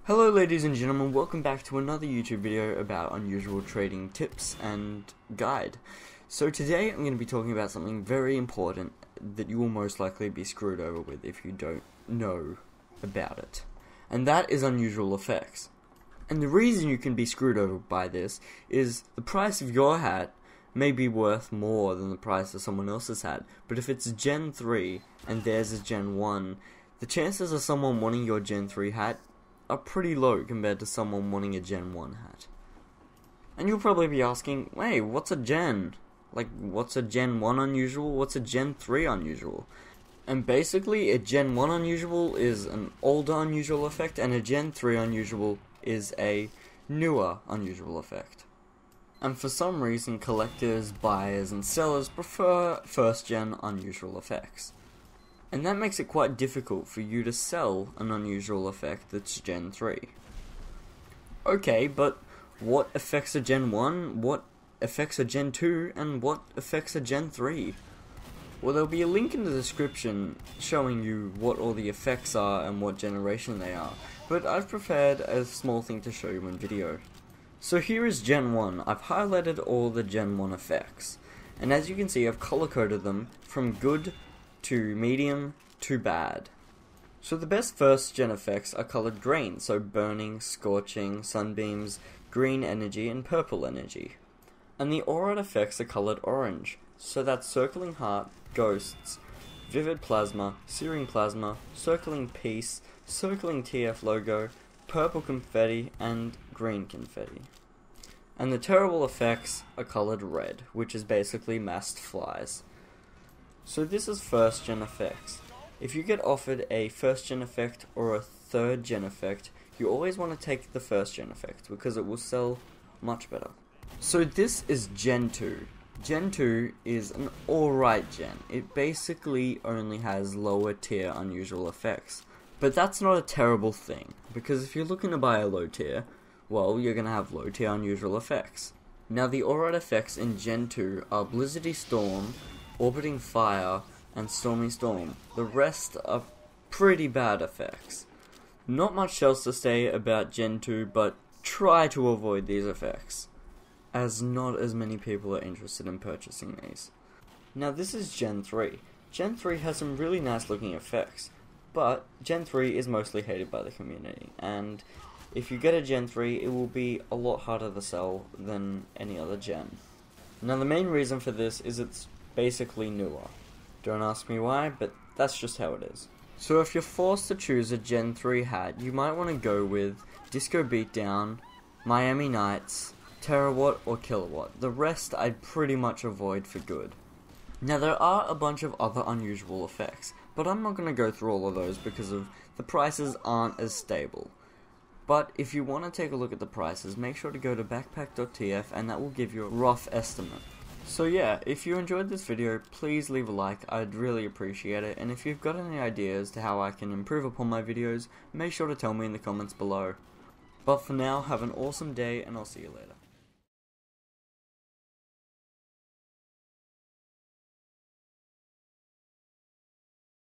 Hello ladies and gentlemen, welcome back to another YouTube video about unusual trading tips and guide. So today I'm going to be talking about something very important that you will most likely be screwed over with if you don't know about it. And that is unusual effects. And the reason you can be screwed over by this is the price of your hat may be worth more than the price of someone else's hat, but if it's Gen 3 and theirs is Gen 1, the chances of someone wanting your Gen 3 hat are pretty low compared to someone wanting a Gen 1 hat. And you'll probably be asking, hey, what's a Gen? Like, what's a Gen 1 unusual? What's a Gen 3 unusual? And basically, a Gen 1 unusual is an older unusual effect, and a Gen 3 unusual is a newer unusual effect. And for some reason, collectors, buyers, and sellers prefer first-gen unusual effects. And that makes it quite difficult for you to sell an unusual effect that's Gen 3. Okay, but what affects a Gen 1, what affects a Gen 2, and what affects a Gen 3? Well, there'll be a link in the description showing you what all the effects are and what generation they are, but I've prepared a small thing to show you in video. So here is Gen 1. I've highlighted all the Gen 1 effects, and as you can see I've color-coded them from good to medium to bad. So the best first gen effects are colored green, so burning, scorching, sunbeams, green energy, and purple energy. And the aura effects are colored orange, so that's circling heart, ghosts, vivid plasma, searing plasma, circling peace, circling TF logo, purple confetti, and green confetti. And the terrible effects are colored red, which is basically massed flies. So this is first gen effects. If you get offered a first gen effect or a third gen effect, you always want to take the first gen effect because it will sell much better. So this is Gen 2. Gen 2 is an alright gen. It basically only has lower tier unusual effects. But that's not a terrible thing, because if you're looking to buy a low tier, well, you're going to have low tier unusual effects. Now the alright effects in Gen 2 are Blizzardy Storm, Orbiting Fire, and Stormy Storm. The rest are pretty bad effects. Not much else to say about Gen 2, but try to avoid these effects, as not as many people are interested in purchasing these. Now this is Gen 3. Gen 3 has some really nice looking effects, but Gen 3 is mostly hated by the community, and if you get a Gen 3, it will be a lot harder to sell than any other gen. Now the main reason for this is it's basically newer. Don't ask me why, but that's just how it is. So if you're forced to choose a Gen 3 hat, you might want to go with Disco Beatdown, Miami Nights, Terawatt, or Kilowatt. The rest I'd pretty much avoid for good. Now there are a bunch of other unusual effects, but I'm not going to go through all of those because of the prices aren't as stable. But if you want to take a look at the prices, make sure to go to backpack.tf and that will give you a rough estimate. So yeah, if you enjoyed this video, please leave a like, I'd really appreciate it, and if you've got any ideas to how I can improve upon my videos, make sure to tell me in the comments below. But for now, have an awesome day, and I'll see you later.